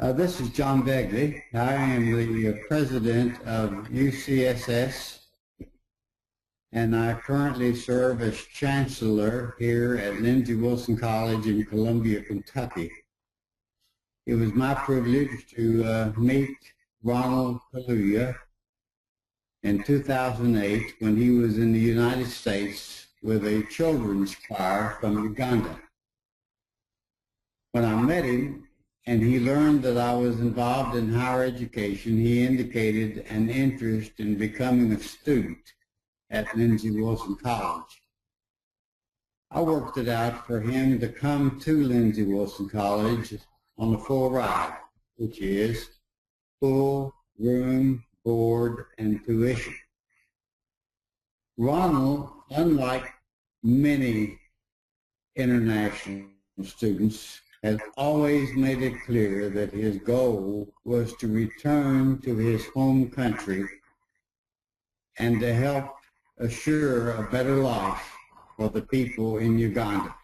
This is John Begley. I am the president of UCSS, and I currently serve as chancellor here at Lindsey Wilson College in Columbia, Kentucky. It was my privilege to meet Ronald Kaluya in 2008 when he was in the United States with a children's choir from Uganda. When I met him and he learned that I was involved in higher education, he indicated an interest in becoming a student at Lindsey Wilson College. I worked it out for him to come to Lindsey Wilson College on a full ride, which is full room, board, and tuition. Ronald, unlike many international students, has always made it clear that his goal was to return to his home country and to help assure a better life for the people in Uganda.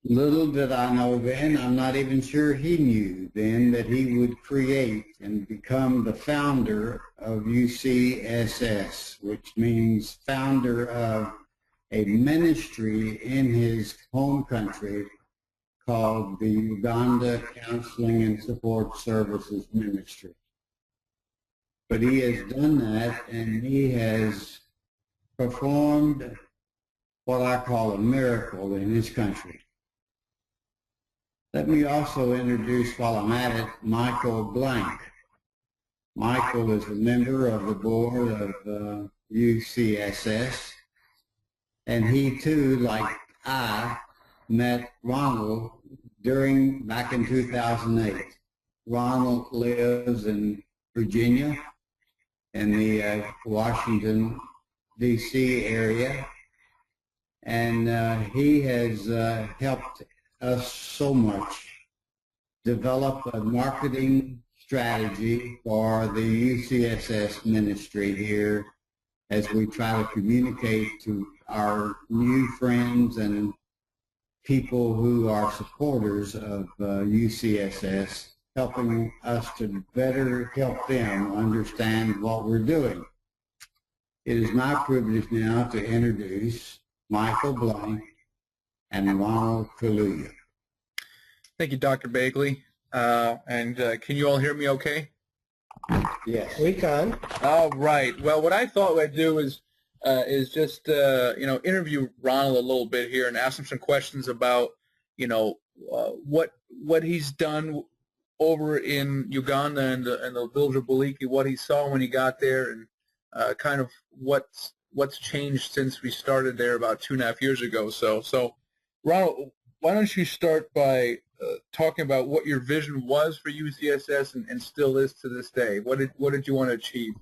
Little did I know then, I'm not even sure he knew then, that he would create and become the founder of UCSS, which means founder of a ministry in his home country called the Uganda Counseling and Support Services Ministry. But he has done that, and he has performed what I call a miracle in his country. Let me also introduce, while I'm at it, Michael Blank. Michael is a member of the board of UCSS, and he too, like I, met Ronald back in 2008. Ronald lives in Virginia, in the Washington, D.C. area, and he has helped us so much develop a marketing strategy for the UCSS ministry here as we try to communicate to our new friends and people who are supporters of UCSS, helping us to better help them understand what we're doing. It is my privilege now to introduce Michael Blank and Ronald Kaluya. Thank you, Dr. Begley. Can you all hear me okay? Yes. We can. All right. Well, what I thought I'd do is just interview Ronald a little bit here and ask him some questions about what he's done over in Uganda and the village of Buliki, what he saw when he got there, and kind of what's changed since we started there about 2.5 years ago. So Ronald, why don't you start by talking about what your vision was for UCSS and still is to this day? What did you want to achieve?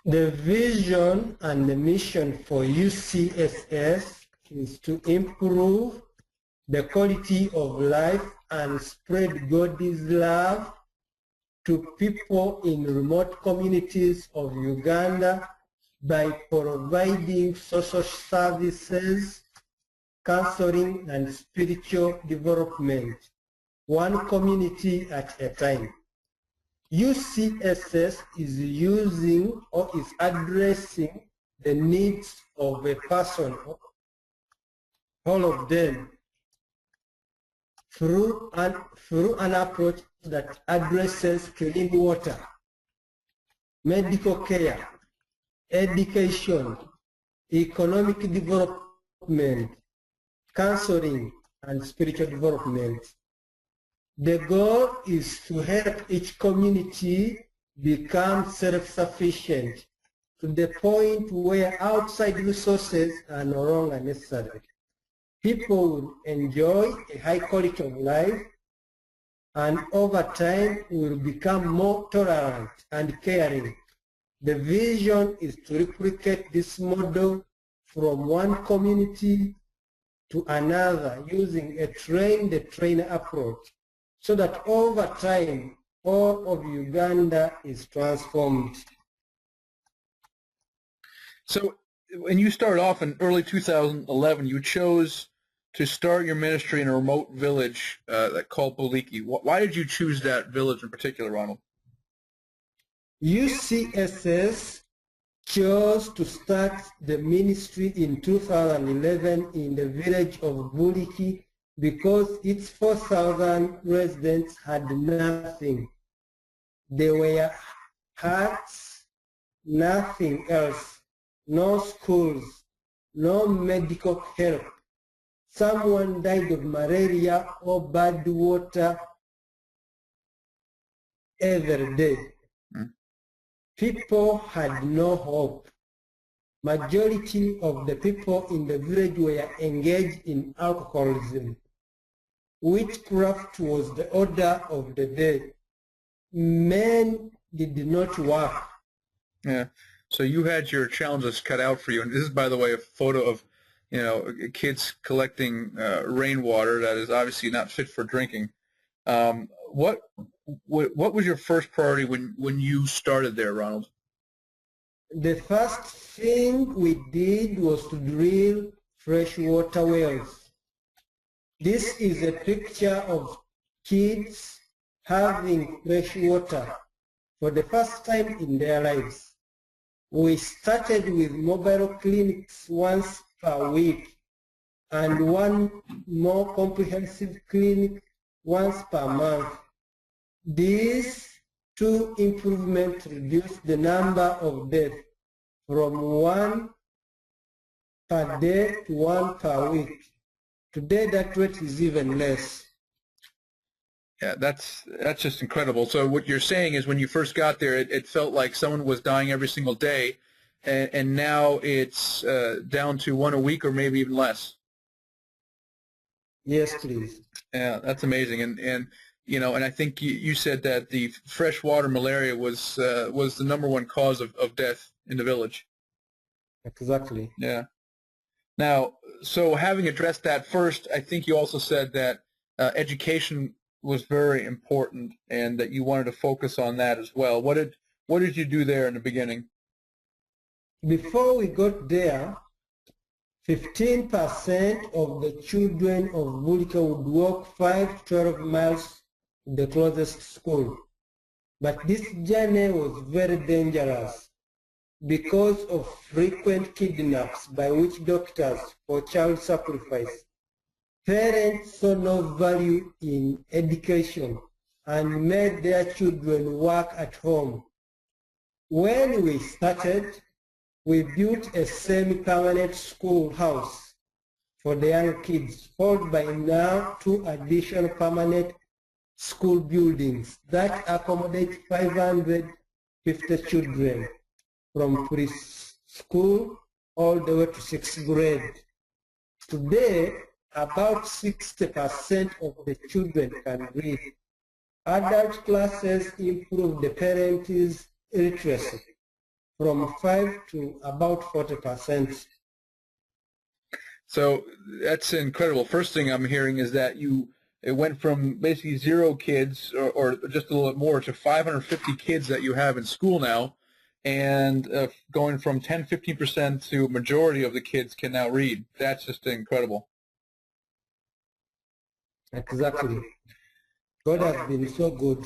The vision and the mission for UCSS is to improve the quality of life and spread God's love to people in remote communities of Uganda by providing social services, counseling, and spiritual development, one community at a time. UCSS is using or is addressing the needs of a person, all of them, through an approach that addresses clean water, medical care, education, economic development, counseling, and spiritual development. The goal is to help each community become self-sufficient to the point where outside resources are no longer necessary. People will enjoy a high quality of life, and over time will become more tolerant and caring. The vision is to replicate this model from one community to another using a train-the-trainer approach, so that over time, all of Uganda is transformed. So when you started off in early 2011, you chose to start your ministry in a remote village called Buliki. Why did you choose that village in particular, Ronald? UCSS chose to start the ministry in 2011 in the village of Buliki because its 4,000 residents had nothing. They were huts, nothing else, no schools, no medical help. Someone died of malaria or bad water every day. People had no hope. Majority of the people in the village were engaged in alcoholism. Witchcraft was the order of the day. Men did not work. Yeah. So you had your challenges cut out for you. And this is, by the way, a photo of, kids collecting rainwater that is obviously not fit for drinking. What was your first priority when you started there, Ronald? The first thing we did was to drill freshwater wells. This is a picture of kids having fresh water for the first time in their lives. We started with mobile clinics once per week and one more comprehensive clinic once per month. These two improvements reduced the number of deaths from 1 per day to 1 per week. Today that rate is even less. Yeah, that's just incredible. So what you're saying is when you first got there, it felt like someone was dying every single day, and now it's down to 1 a week or maybe even less. Yes, please. Yeah, that's amazing. And I think you said that the freshwater malaria was the #1 cause of death in the village. Exactly. Yeah. Now, so having addressed that first, I think you also said that education was very important and that you wanted to focus on that as well. What did you do there in the beginning? Before we got there, 15% of the children of Bulika would walk 5 to 12 miles to the closest school. But this journey was very dangerous because of frequent kidnaps by witch doctors for child sacrifice. Parents saw no value in education and made their children work at home. When we started, we built a semi-permanent schoolhouse for the young kids, followed by now 2 additional permanent school buildings that accommodate 550 children from preschool all the way to 6th grade. Today, about 60% of the children can read. Adult classes improve the parents' literacy from 5 to about 40%. So that's incredible. First thing I'm hearing is that it went from basically 0 kids or just a little bit more to 550 kids that you have in school now, and going from 10-15% to a majority of the kids can now read. That's just incredible. Exactly. God has been so good.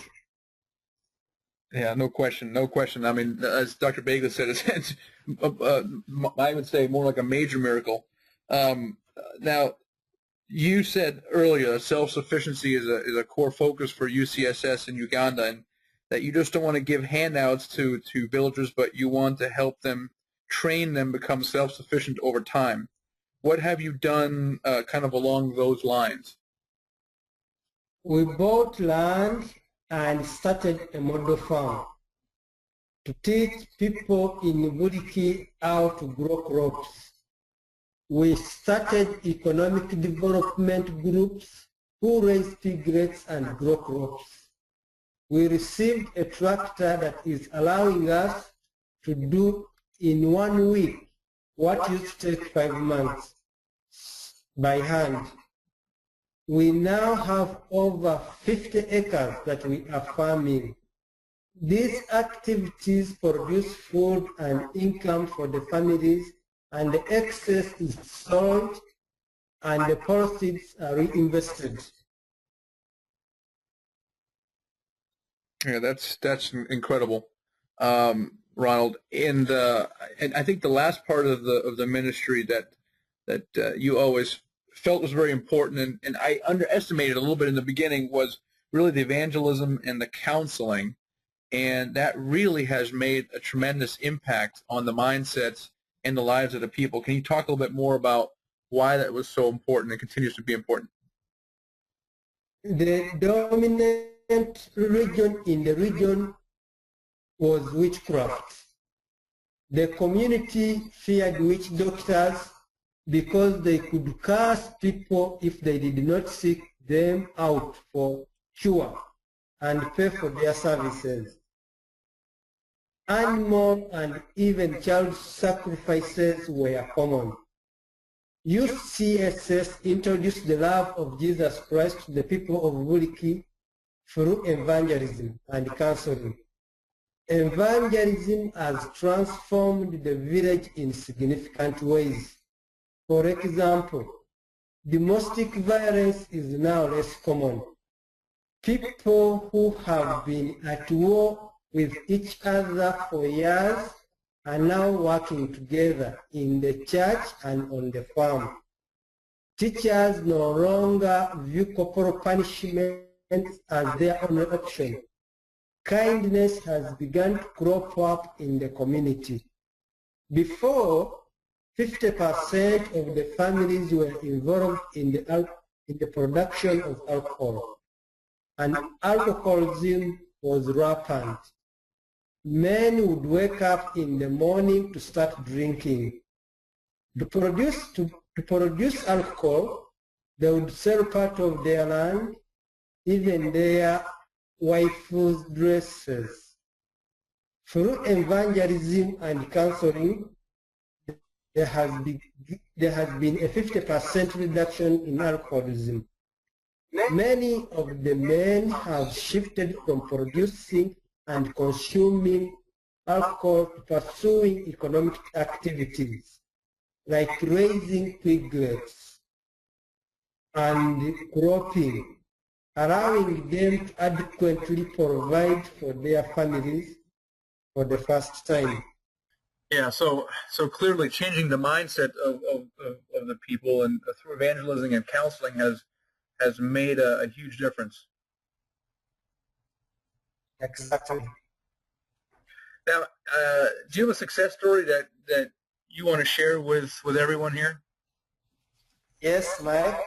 Yeah, no question, no question. I mean, as Dr. Bagel said, it's I would say more like a major miracle. Now, you said earlier self-sufficiency is a core focus for UCSS in Uganda, and that you just don't want to give handouts to villagers, but you want to help them, train them, become self-sufficient over time. What have you done kind of along those lines? We bought land and started a model farm to teach people in Buliki how to grow crops. We started economic development groups who raise piglets and grow crops. We received a tractor that is allowing us to do in 1 week what used to take 5 months by hand. We now have over 50 acres that we are farming. These activities produce food and income for the families, and the excess is sold and the proceeds are reinvested. Yeah, that's incredible, Ronald. And I think the last part of the ministry that you always felt was very important, and I underestimated a little bit in the beginning, was really the evangelism and the counseling, and that really has made a tremendous impact on the mindsets and the lives of the people. Can you talk a little bit more about why that was so important and continues to be important? The dominant religion in the region was witchcraft. The community feared witch doctors because they could curse people if they did not seek them out for cure and pay for their services. Animal and even child sacrifices were common. UCSS introduced the love of Jesus Christ to the people of Buliki through evangelism and counseling. Evangelism has transformed the village in significant ways. For example, domestic violence is now less common. People who have been at war with each other for years are now working together in the church and on the farm. Teachers no longer view corporal punishment as their only option. Kindness has begun to crop up in the community. Before, 50% of the families were involved in the production of alcohol, and alcoholism was rampant. Men would wake up in the morning to start drinking. To produce alcohol, they would sell part of their land, even their wife's dresses. Through evangelism and counseling, there has been a 50% reduction in alcoholism. Many of the men have shifted from producing and consuming alcohol to pursuing economic activities like raising piglets and cropping, allowing them to adequately provide for their families for the first time. Yeah, so clearly changing the mindset of the people and through evangelism and counseling has made a huge difference. Exactly. Now, do you have a success story that you want to share with everyone here? Yes, Mike.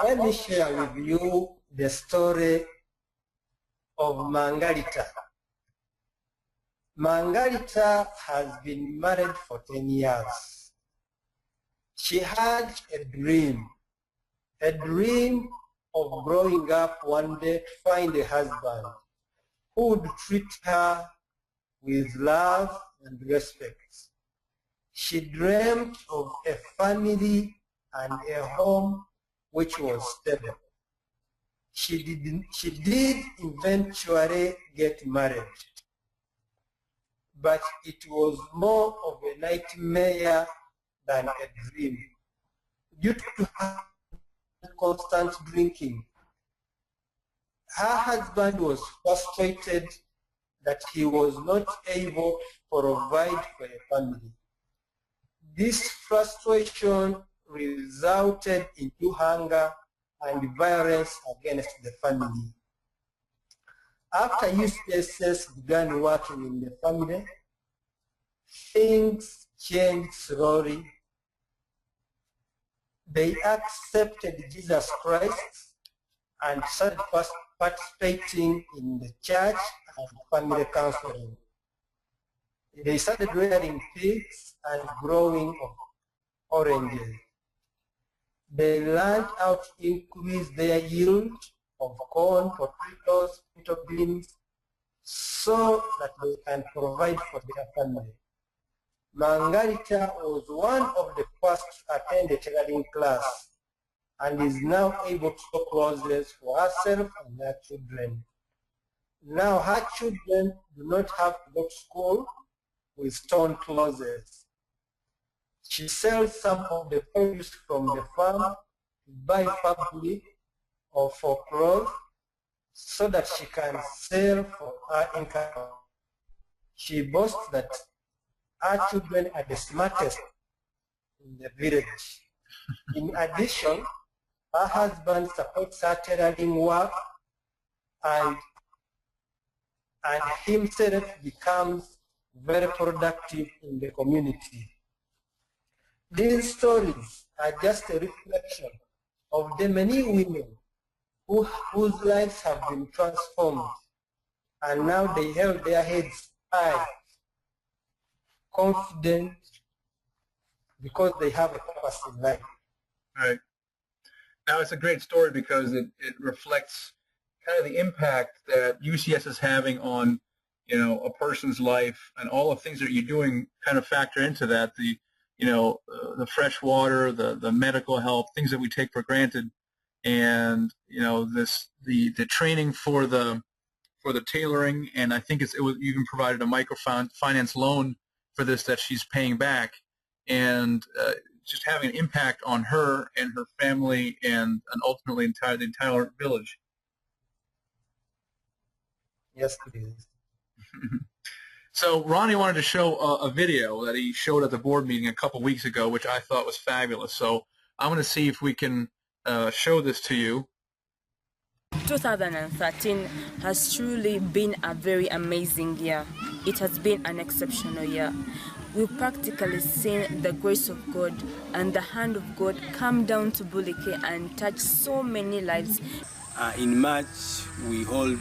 Let me share with you the story of Margarita. Margarita has been married for 10 years. She had a dream of growing up one day to find a husband who would treat her with love and respect. She dreamt of a family and a home which was stable. She did eventually get married, but it was more of a nightmare than a dream. Due to her constant drinking, her husband was frustrated that he was not able to provide for a family. This frustration resulted into hunger and violence against the family. After UCSS began working in the family, things changed slowly. They accepted Jesus Christ and started participating in the church and family counseling. They started rearing pigs and growing oranges. They learned how to increase their yield of corn, potatoes, pinto beans, so that they can provide for their family. Margarita was one of the first to attend the tailoring class and is now able to sew clothes for herself and her children. Now her children do not have to go to school with torn clothes. She sells some of the produce from the farm to buy fabric or for clothes so that she can sell for her income. She boasts that her children are the smartest in the village. In addition, her husband supports her tailoring work and himself becomes very productive in the community. These stories are just a reflection of the many women whose lives have been transformed, and now they held their heads high, confident, because they have a purpose in life. Right. Now, it's a great story because it reflects kind of the impact that UCS is having on, a person's life, and all the things that you're doing kind of factor into that. The fresh water, the medical help, things that we take for granted, and the training for the tailoring, and I think you even provided a microfinance loan for this that she's paying back, and just having an impact on her and her family, and ultimately the entire village. Yes, please. So Ronnie wanted to show a video that he showed at the board meeting a couple weeks ago, which I thought was fabulous. So I'm going to see if we can show this to you. 2013 has truly been a very amazing year. It has been an exceptional year. We've practically seen the grace of God and the hand of God come down to Bulike and touch so many lives. In March, we hold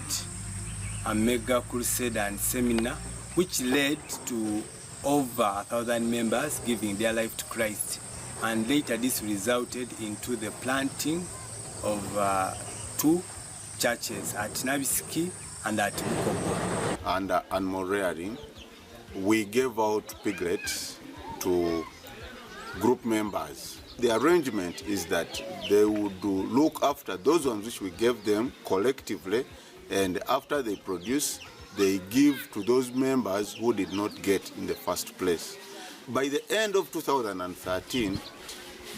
a mega crusade and seminar, which led to over 1,000 members giving their life to Christ. And later this resulted into the planting of 2 churches at Nabiski and at Bukobo. Under animal rearing, we gave out piglets to group members. The arrangement is that they would look after those ones which we gave them collectively, and after they produce, they give to those members who did not get in the first place. By the end of 2013,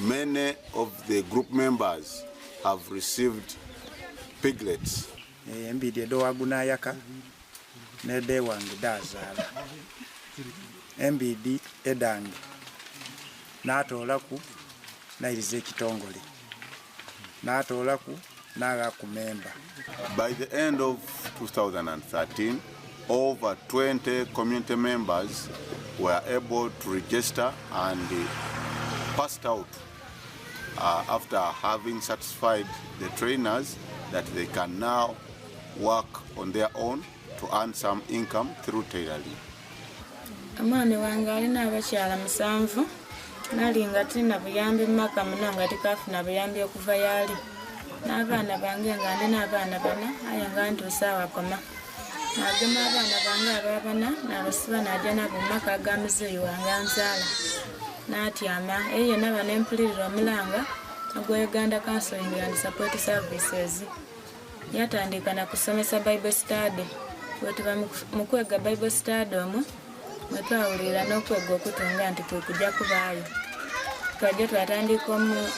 many of the group members have received piglets. MBD edange natolaku nairize kitongole natolaku naga kumemba. By the end of 2013, over 20 community members were able to register and passed out after having satisfied the trainers that they can now work on their own to earn some income through tailoring. Amani wange alina abakyala 7 nalinga tina buyambi maka muno nga tikafuna buyambi okuva yali n'abaana bange nga ndina abaana 4 aye nga ntuusa awakoma nagema abaana bange ababana n'abasiba najja nabo mumaka aga muzeeyi wange anzaala n'atyama eyo yonna banempulirira omulanga ogwa Uganda Counseling and Support Services. Yatandika na kusomesa Bible study. Wetuba mu kwega Bible study omwo mwetwawulira n'okwega okutunga nti kujja kubaayo. Twajja twatandika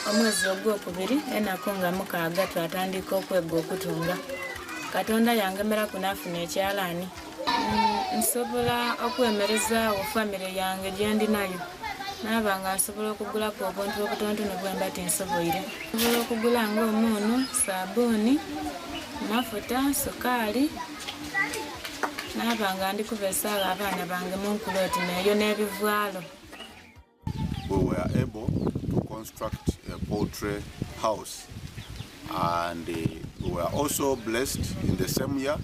omwezi ogwokubiri enako nga 6 twatandika okwega okutunga. Katonda yangemera kunafuna ekyalaani. Nsobola okwemerezaawo famire yange gye ndinayo. Nabanga nsobola okugulako obuntu obutonotono bwemba tinsoboire. Nsobola okugula ng'omuunu, sabuni, mafuta, sukaali. Nabanga ndikubeesaawo abaana bange mu nkuloti neyo n'ebivwalo. We were able to construct a poultry house, and we were also blessed in the same year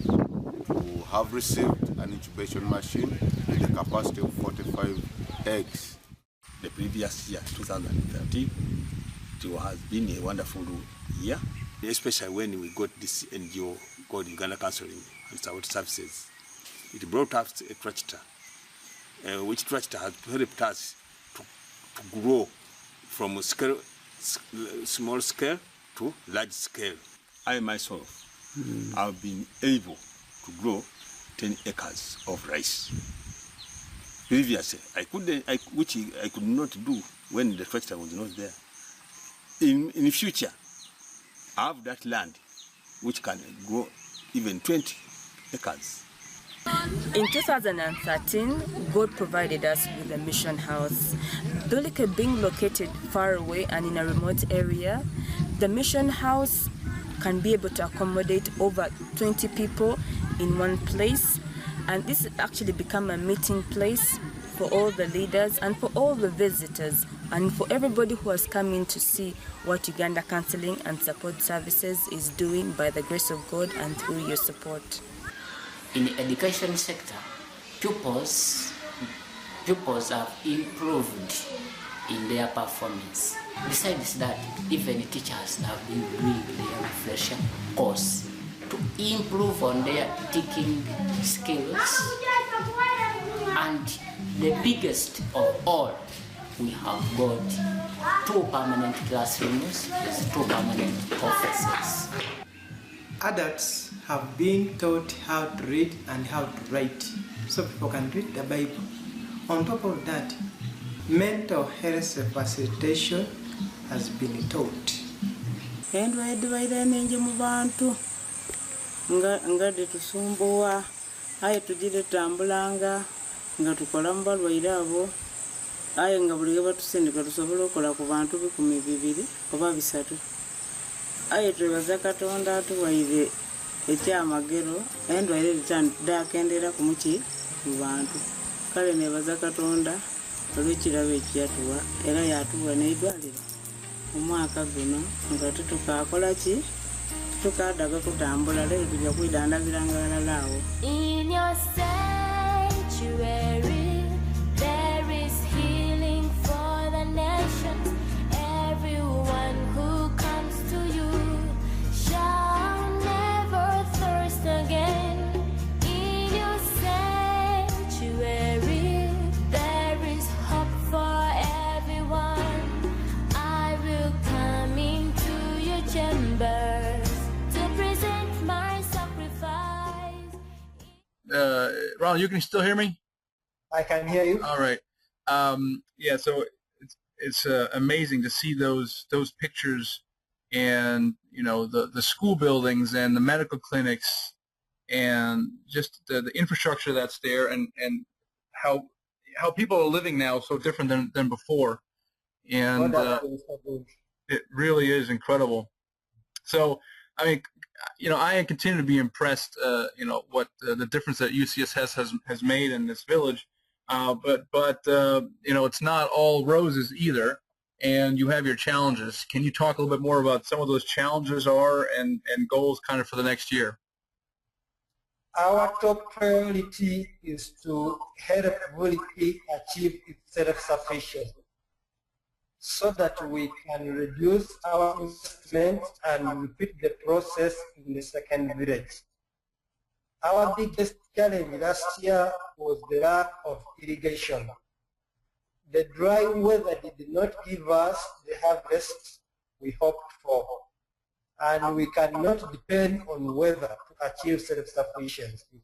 to have received an incubation machine with a capacity of 45 eggs. The previous year, 2013, it has been a wonderful year, especially when we got this NGO called Uganda Counseling and Support Services. It brought us a tractor, which tractor has helped us to grow from small scale to large scale. I myself have been able to grow 10 acres of rice. previously, which I could not do when the tractor was not there. In the future, I have that land which can grow even 20 acres. In 2013, God provided us with a mission house. Dulike being located far away and in a remote area, the mission house can be able to accommodate over 20 people in one place, and this actually become a meeting place for all the leaders and for all the visitors and for everybody who has come in to see what Uganda Counseling and Support Services is doing by the grace of God and through your support. In the education sector, pupils have improved in their performance. Besides that, even teachers have been doing their refresher course to improve on their teaching skills. And the biggest of all, we have got 2 permanent classrooms with 2 permanent offices. Adults have been taught how to read and how to write, so people can read the Bible. On top of that, mental health facilitation has been taught. Endwaidwaire ningi mu bantu nga tetusumbuwa aye tugire tambulanga nga tukola mu balwaire abo aye nga buli batusindika tusobola okukola ku bantu 200 oba 3 aye twebaza Katonda atuwaire ekyamagero endwaire dakendera ku muki mu bantu kale nebaza Katonda olw'ekirabo ekyatuwa era yatuwa n'eddwaliro omwaka guno nga tutukakola ki tukadaga kutambula lero tujja kwidandabiranga balala awo. In your sanctuary there is healing for the nations. Everyone who comes to you shall never thirst again. In your sanctuary there is hope for everyone. I will come into your chambers to present my sacrifice. Ronald, you can still hear me? I can hear you. All right. Yeah, so it's amazing to see those pictures, and the school buildings and the medical clinics, and just the infrastructure that's there, and how people are living now so different than before, and it really is incredible. So I mean, I continue to be impressed, what the difference that UCSS has made in this village. But it's not all roses either, and you have your challenges. Can you talk a little bit more about some of those challenges and goals kind of for the next year? Our top priority is to help Vuliki achieve its self-sufficiency so that we can reduce our investment and repeat the process in the second village. Our biggest challenge last year was the lack of irrigation. The dry weather did not give us the harvest we hoped for, and we cannot depend on weather to achieve self-sufficiency.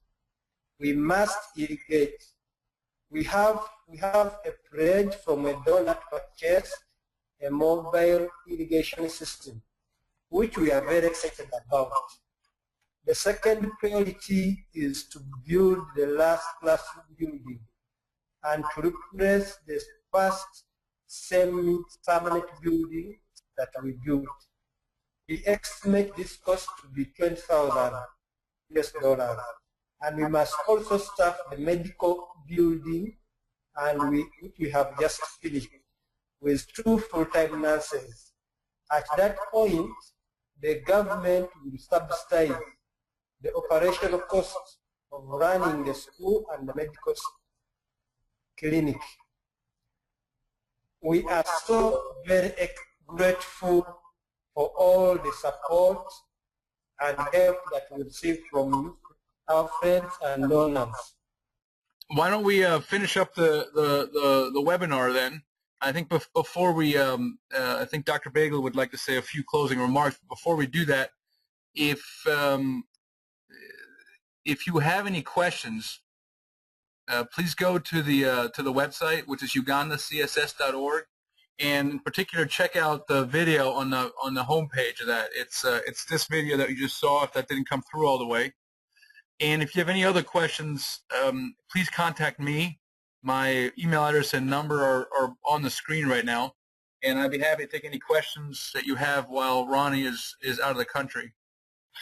We must irrigate. We have a pledge from a donor to purchase a mobile irrigation system, which we are very excited about. The second priority is to build the last classroom building and to replace the first semi-permanent building that we built. We estimate this cost to be $20,000 US, and we must also staff the medical building, and which we have just finished, with 2 full-time nurses. At that point, the government will subsidize the operational costs of running the school and the medical clinic. We are so very grateful for all the support and help that we receive from you, our friends and donors. Why don't we finish up the webinar then? I think before we, I think Dr. Bagel would like to say a few closing remarks. Before we do that, if you have any questions, please go to the website, which is ugandacss.org, and in particular check out the video on the homepage of that. It's this video that you just saw, if that didn't come through all the way. And if you have any other questions, please contact me. My email address and number are on the screen right now, and I'd be happy to take any questions that you have while Ronnie is out of the country.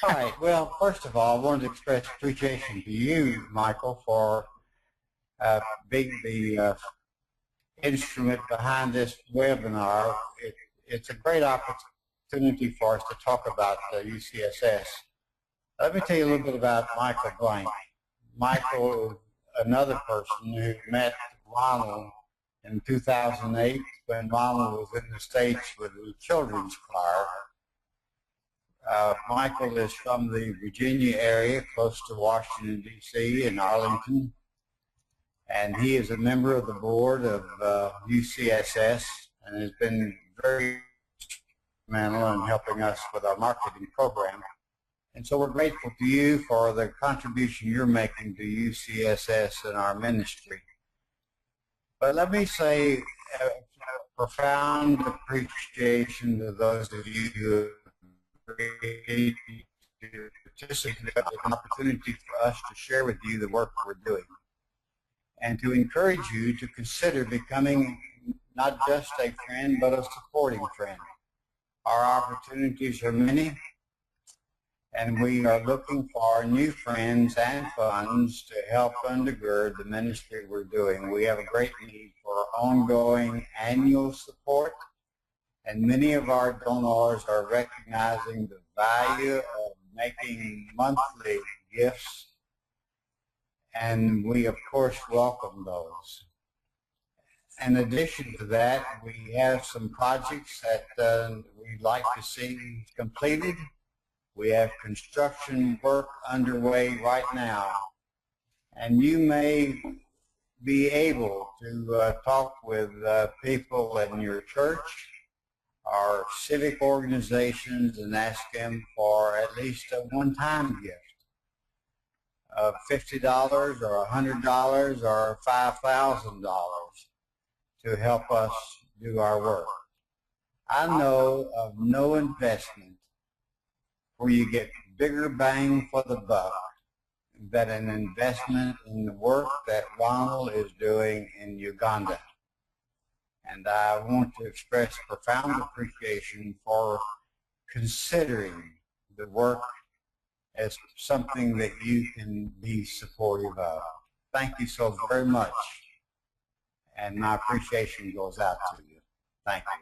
All right. Well, first of all, I wanted to express appreciation to you, Michael, for being the instrument behind this webinar. It's a great opportunity for us to talk about UCSS. Let me tell you a little bit about Michael Blank. Michael is another person who met Ronald in 2008 when Ronald was in the States with the children's choir. Michael is from the Virginia area, close to Washington, D.C. in Arlington, and he is a member of the board of UCSS and has been very instrumental in helping us with our marketing program. And so we're grateful to you for the contribution you're making to UCSS and our ministry. But let me say a profound appreciation to those of you who agreed to participate in an opportunity for us to share with you the work we're doing, and to encourage you to consider becoming not just a friend, but a supporting friend. Our opportunities are many, and we are looking for new friends and funds to help undergird the ministry we're doing. We have a great need for ongoing annual support, and many of our donors are recognizing the value of making monthly gifts, and we, of course, welcome those. In addition to that, we have some projects that we'd like to see completed. We have construction work underway right now, and you may be able to talk with people in your church or civic organizations and ask them for at least a one-time gift of $50 or $100 or $5,000 to help us do our work. I know of no investment where you get bigger bang for the buck than an investment in the work that Ronald is doing in Uganda. And I want to express profound appreciation for considering the work as something that you can be supportive of. Thank you so very much, and my appreciation goes out to you. Thank you.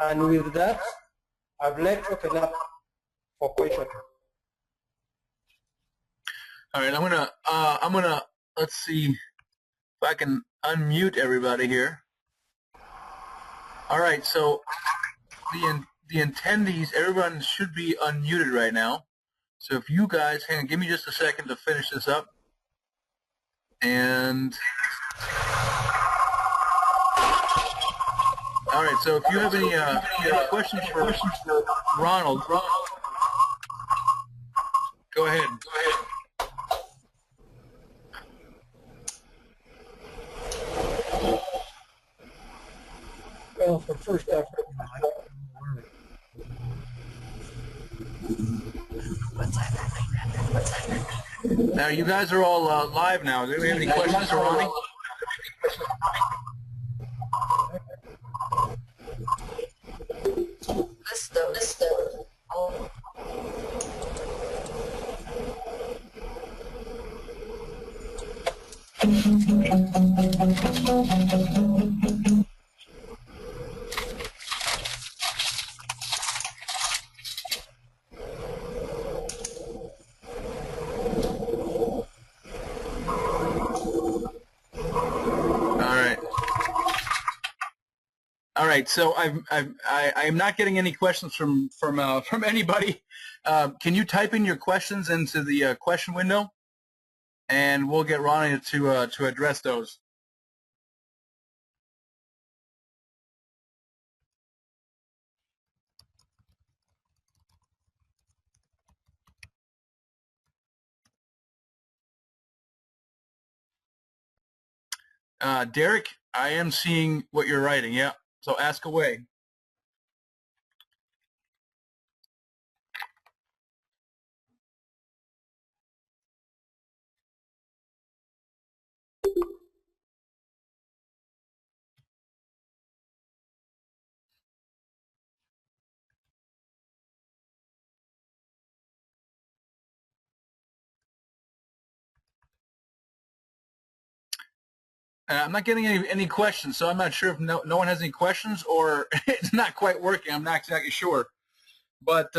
And with that, I'd like to open up for questions. All right, I'm gonna let's see if I can unmute everybody here. All right, so the attendees, everyone should be unmuted right now. So if you guys, hang on, give me just a second to finish this up. And all right, so if you have any questions for Ronald, go ahead. Well, for first off, now you guys are all live now. Do we have any questions for Ronnie? All right, so I'm not getting any questions from anybody. Can you type in your questions into the question window, and we'll get Ronnie to address those. Derek, I am seeing what you're writing. Yeah, so ask away. I'm not getting any questions, so I'm not sure if no one has any questions or it's not quite working. I'm not exactly sure. But